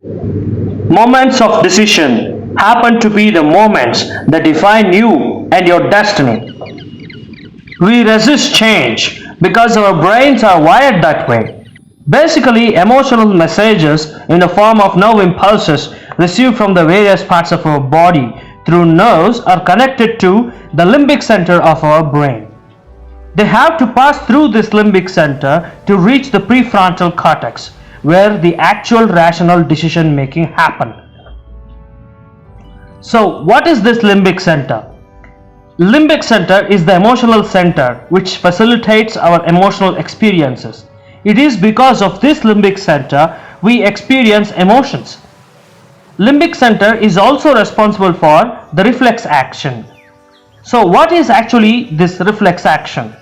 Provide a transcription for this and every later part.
Moments of decision happen to be the moments that define you and your destiny. We resist change because our brains are wired that way. Basically, emotional messages in the form of nerve impulses received from the various parts of our body through nerves are connected to the limbic center of our brain. They have to pass through this limbic center to reach the prefrontal cortex, where the actual rational decision making happen. So, what is this limbic center? Limbic center is the emotional center which facilitates our emotional experiences. It is because of this limbic center we experience emotions. Limbic center is also responsible for the reflex action. So what is actually this reflex action?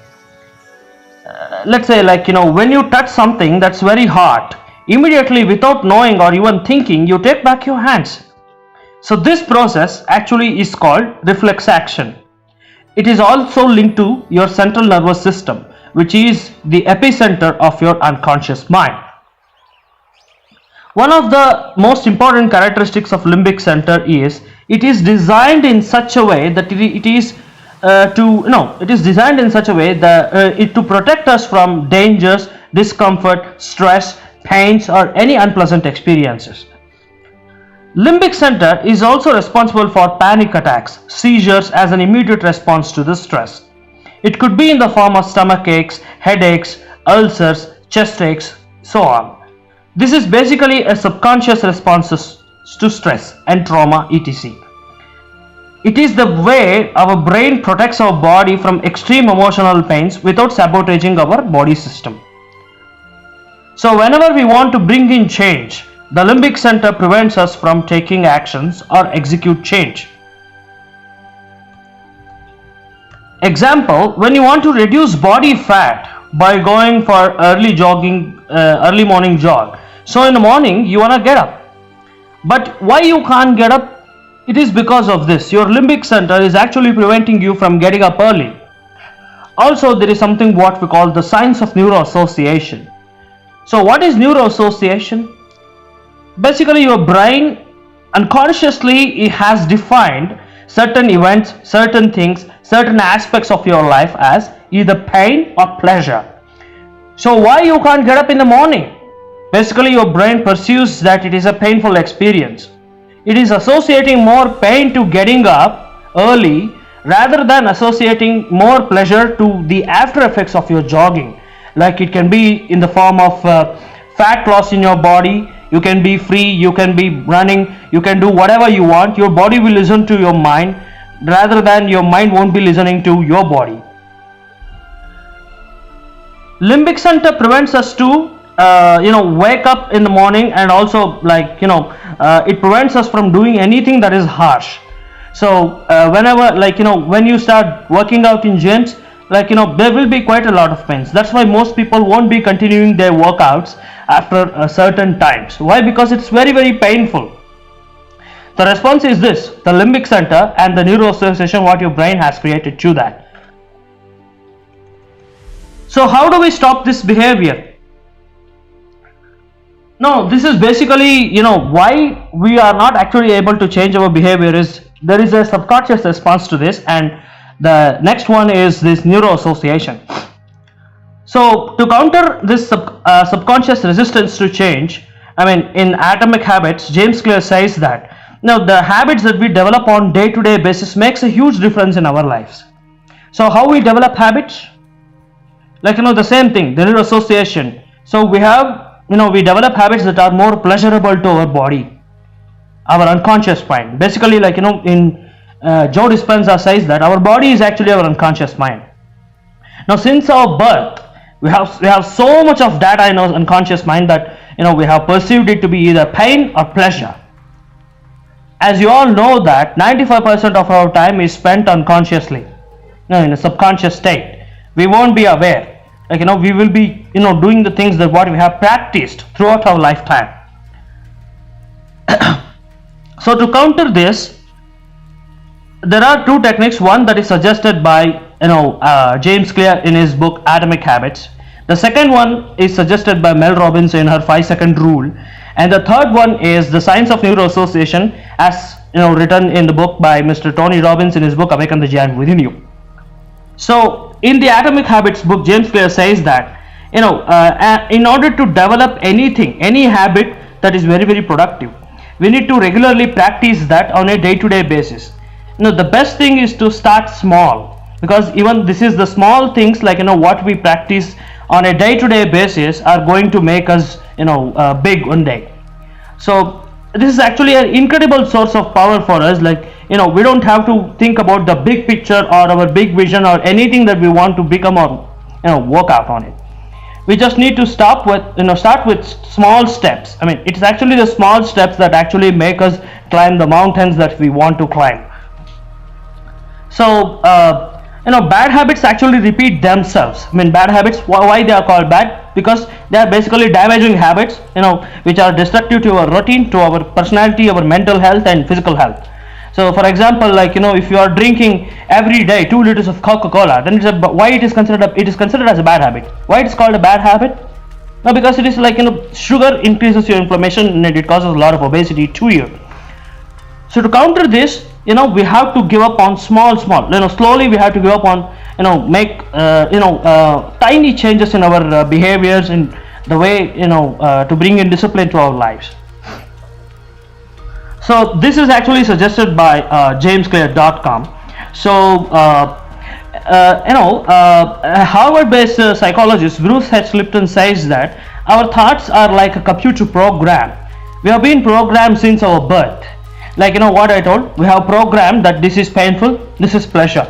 Let's say, when you touch something that's very hot, immediately without knowing or even thinking, you take back your hands. So this process actually is called reflex action. It is also linked to your central nervous system, which is the epicenter of your unconscious mind. One of the most important characteristics of limbic center is it is designed in such a way that it is designed in such a way that to protect us from dangers, discomfort, stress, pains, or any unpleasant experiences. Limbic center is also responsible for panic attacks, seizures as an immediate response to the stress. It could be in the form of stomach aches, headaches, ulcers, chest aches, so on. This is basically a subconscious response to stress and trauma, etc. It is the way our brain protects our body from extreme emotional pains without sabotaging our body system. So whenever we want to bring in change, the limbic center prevents us from taking actions or execute change. Example, when you want to reduce body fat by going for early morning jog. So in the morning you want to get up. But why you can't get up? It is because of this. Your limbic center is actually preventing you from getting up early. Also, there is something what we call the science of neuroassociation. So what is neuroassociation? Basically, your brain unconsciously has defined certain events, certain things, certain aspects of your life as either pain or pleasure. So why you can't get up in the morning? Basically, your brain perceives that it is a painful experience. It is associating more pain to getting up early rather than associating more pleasure to the after effects of your jogging. Like it can be in the form of fat loss in your body. You can be free, you can be running, you can do whatever you want. Your body will listen to your mind rather than your mind won't be listening to your body. Limbic center prevents us to wake up in the morning, and also it prevents us from doing anything that is harsh. So whenever when you start working out in gyms, there will be quite a lot of pains. That's why most people won't be continuing their workouts after a certain times. Why? Because it's very, very painful. The response is this: the limbic center and the neuroassociation what your brain has created to that. So how do we stop this behavior? No, this is basically why we are not actually able to change our behavior is there is a subconscious response to this, and the next one is this neuroassociation. So to counter this subconscious resistance to change, in Atomic Habits, James Clear says that the habits that we develop on day-to-day basis makes a huge difference in our lives. So how we develop habits? The same thing, the neuroassociation. So we have, we develop habits that are more pleasurable to our body, our unconscious mind. Basically, in Joe Dispenza says that our body is actually our unconscious mind. Now, since our birth, we have so much of data in our unconscious mind that we have perceived it to be either pain or pleasure. As you all know that 95% of our time is spent unconsciously, in a subconscious state. We won't be aware. We will be doing the things that what we have practiced throughout our lifetime. So to counter this, there are two techniques. One that is suggested by James Clear in his book Atomic Habits. The second one is suggested by Mel Robbins in her 5-second rule, And the third one is the science of neuroassociation, as written in the book by Mr. Tony Robbins in his book Awaken the Giant Within You. So in the Atomic Habits book, James Clear says that in order to develop anything, any habit that is very very productive, we need to regularly practice that on a day-to-day basis. The best thing is to start small, because even this is the small things, like what we practice on a day-to-day basis are going to make us big one day. So this is actually an incredible source of power for us. Like we don't have to think about the big picture or our big vision or anything that we want to become or work out on it. We just need to start with small steps. I mean, it's actually the small steps that actually make us climb the mountains that we want to climb. So bad habits actually repeat themselves. I mean, bad habits, why they are called bad? Because they are basically damaging habits, which are destructive to our routine, to our personality, our mental health and physical health. So for example, like if you are drinking every day 2 liters of Coca-Cola, then why it is considered as a bad habit. Why it is called a bad habit? No, because it is like sugar increases your inflammation and it causes a lot of obesity to you. So to counter this, we have to give up on small, slowly we have to give up on make tiny changes in our behaviors, in the way to bring in discipline to our lives. So this is actually suggested by jamesclear.com. So Harvard-based psychologist Bruce H. Lipton says that our thoughts are like a computer program. We have been programmed since our birth. Like what I told, we have programmed that this is painful, this is pleasure.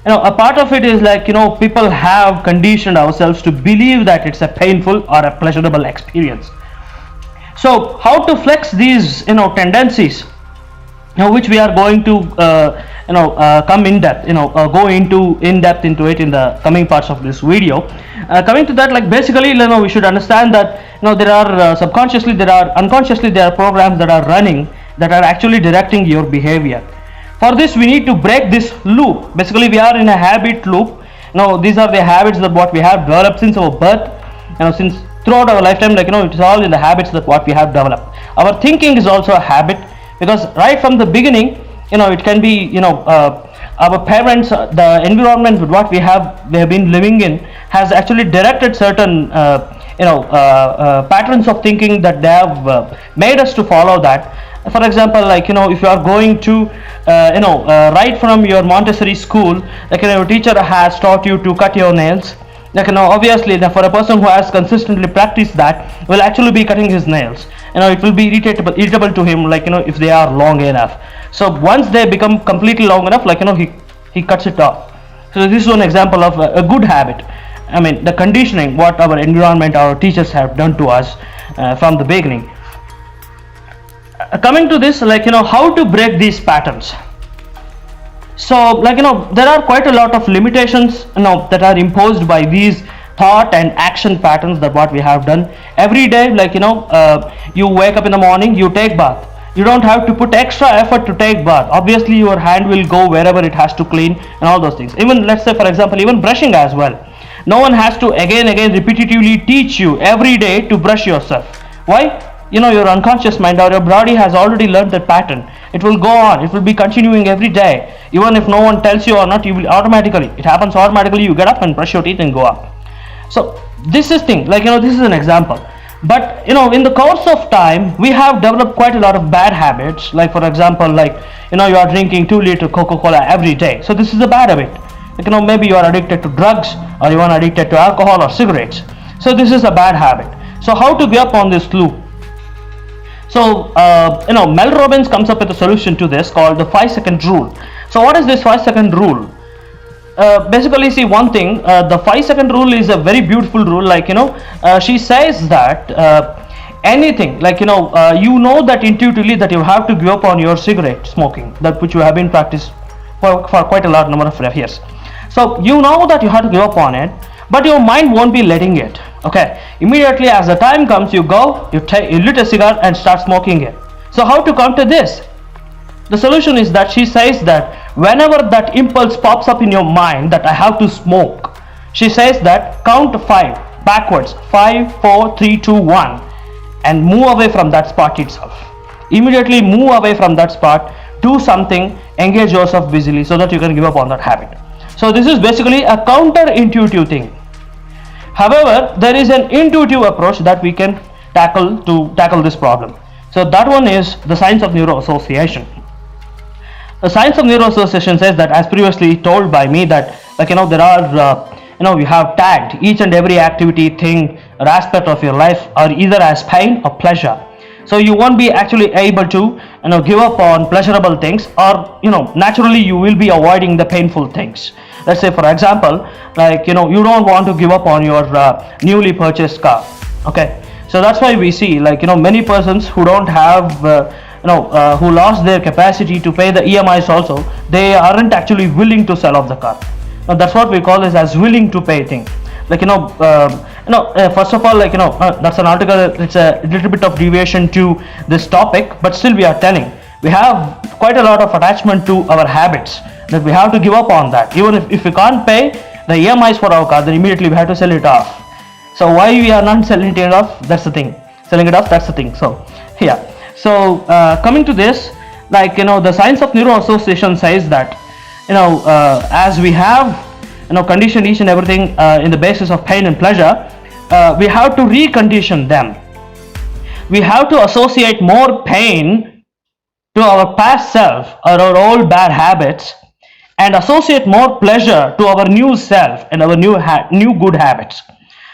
A part of it is like people have conditioned ourselves to believe that it's a painful or a pleasurable experience. So how to flex these tendencies, which we are going to come in depth, go in depth into it in the coming parts of this video. Coming to that, like basically we should understand that there are unconsciously there are programs that are running that are actually directing your behavior. For this, we need to break this loop. Basically, we are in a habit loop. These are the habits that what we have developed since our birth, since throughout our lifetime. Like it's all in the habits that what we have developed. Our thinking is also a habit, because right from the beginning, it can be our parents, the environment with what we have been living in has actually directed certain patterns of thinking that they have made us to follow that. For example, like if you are going to right from your Montessori school, like your teacher has taught you to cut your nails. Like obviously for a person who has consistently practiced that, will actually be cutting his nails. It will be irritable to him, like if they are long enough. So once they become completely long enough, like he cuts it off. So this is one example of a good habit. I mean, the conditioning what our environment, our teachers have done to us from the beginning. Coming to this, like how to break these patterns. So like there are quite a lot of limitations that are imposed by these thought and action patterns that what we have done every day. Like you wake up in the morning, you take bath. You don't have to put extra effort to take bath. Obviously your hand will go wherever it has to clean and all those things. Even let's say for example, even brushing as well. No one has to again repetitively teach you every day to brush yourself. Why? Your unconscious mind or your body has already learned that pattern. It will go on, it will be continuing every day. Even if no one tells you or not, you will automatically, it happens automatically. You get up and brush your teeth and go up. So this is thing, like this is an example. But in the course of time, we have developed quite a lot of bad habits. Like for example, like you are drinking 2 liters Coca-Cola every day. So this is a bad habit. Like Maybe you are addicted to drugs, or you are addicted to alcohol or cigarettes. So this is a bad habit. So how to give up on this loop? So Mel Robbins comes up with a solution to this called the 5-second rule. So what is this 5-second rule? Basically, see one thing, the 5-second rule is a very beautiful rule. Like she says that anything, like that intuitively that you have to give up on your cigarette smoking, that which you have been practiced for quite a lot number of years. So that you have to give up on it, but your mind won't be letting it. Okay, immediately as the time comes, you go, you lit a cigar and start smoking it. So how to counter this? The solution is that she says that whenever that impulse pops up in your mind that I have to smoke, she says that count 5 backwards, 5, 4, 3, 2, 1, and move away from that spot itself. Immediately move away from that spot, do something, engage yourself busily so that you can give up on that habit. So this is basically a counter-intuitive thing. However, there is an intuitive approach that we can tackle this problem. So that one is the science of neuroassociation. The science of neuroassociation says that, as previously told by me, that there are you have tagged each and every activity, thing, or aspect of your life or either as pain or pleasure. So you won't be actually able to give up on pleasurable things, or naturally you will be avoiding the painful things. Let's say, for example, you don't want to give up on your newly purchased car. Okay, so that's why we see many persons who don't have who lost their capacity to pay the EMIs also, they aren't actually willing to sell off the car. Now that's what we call as willing to pay thing. First of all, that's an article. It's a little bit of deviation to this topic, but still we are telling we have quite a lot of attachment to our habits, that we have to give up on that. Even if we can't pay the EMIs for our car, then immediately we have to sell it off. So why we are not selling it off? That's the thing. Selling it off, that's the thing. So yeah. So coming to this, the science of neuroassociation says that as we have conditioned each and everything in the basis of pain and pleasure, we have to recondition them. We have to associate more pain to our past self or our old bad habits, and associate more pleasure to our new self and our new good habits.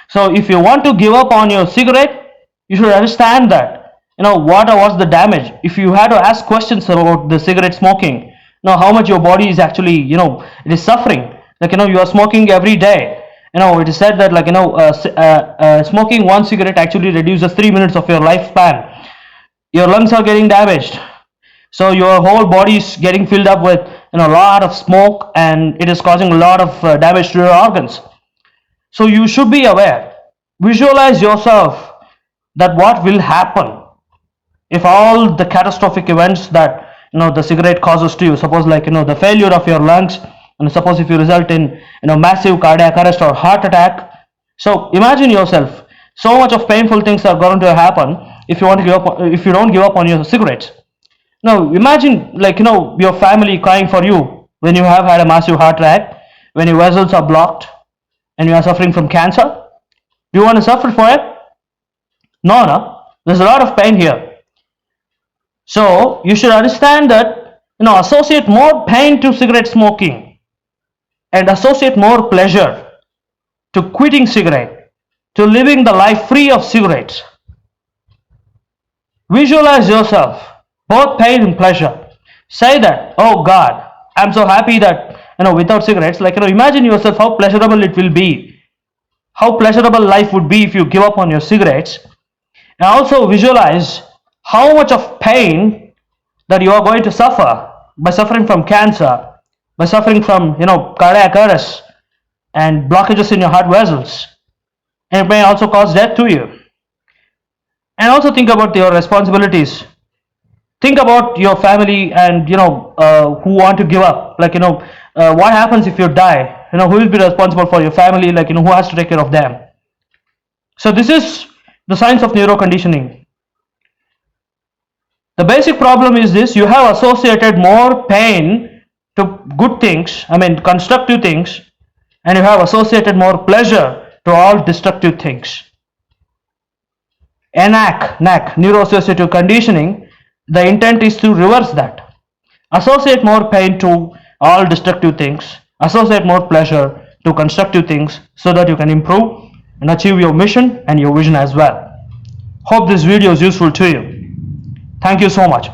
So if you want to give up on your cigarette, you should understand that what was the damage. If you had to ask questions about the cigarette smoking, how much your body is actually it is suffering. You are smoking every day. It is said that smoking one cigarette actually reduces 3 minutes of your lifespan. Your lungs are getting damaged, so your whole body is getting filled up with a lot of smoke, and it is causing a lot of damage to your organs. So you should be aware. Visualize yourself that what will happen if all the catastrophic events that the cigarette causes to you, suppose the failure of your lungs, and suppose if you result in massive cardiac arrest or heart attack. So imagine yourself, so much of painful things are going to happen if you want to give up, if you don't give up on your cigarettes. Now imagine your family crying for you when you have had a massive heart attack, when your vessels are blocked and you are suffering from cancer. Do you want to suffer for it? No. There's a lot of pain here. So you should understand that associate more pain to cigarette smoking and associate more pleasure to quitting cigarette, to living the life free of cigarettes. Visualize yourself both pain and pleasure. Say that, oh God, I'm so happy that without cigarettes, imagine yourself how pleasurable it will be, how pleasurable life would be if you give up on your cigarettes. And also visualize how much of pain that you are going to suffer by suffering from cancer, by suffering from cardiac arrest and blockages in your heart vessels, and it may also cause death to you. And also think about your responsibilities. Think about your family and who want to give up. What happens if you die? Who will be responsible for your family? Who has to take care of them? So this is the science of neuroconditioning. The basic problem is this: you have associated more pain to good things, constructive things, and you have associated more pleasure to all destructive things. NAC, neuroassociative conditioning, the intent is to reverse that. Associate more pain to all destructive things, associate more pleasure to constructive things, so that you can improve and achieve your mission and your vision as well. Hope this video is useful to you. Thank you so much.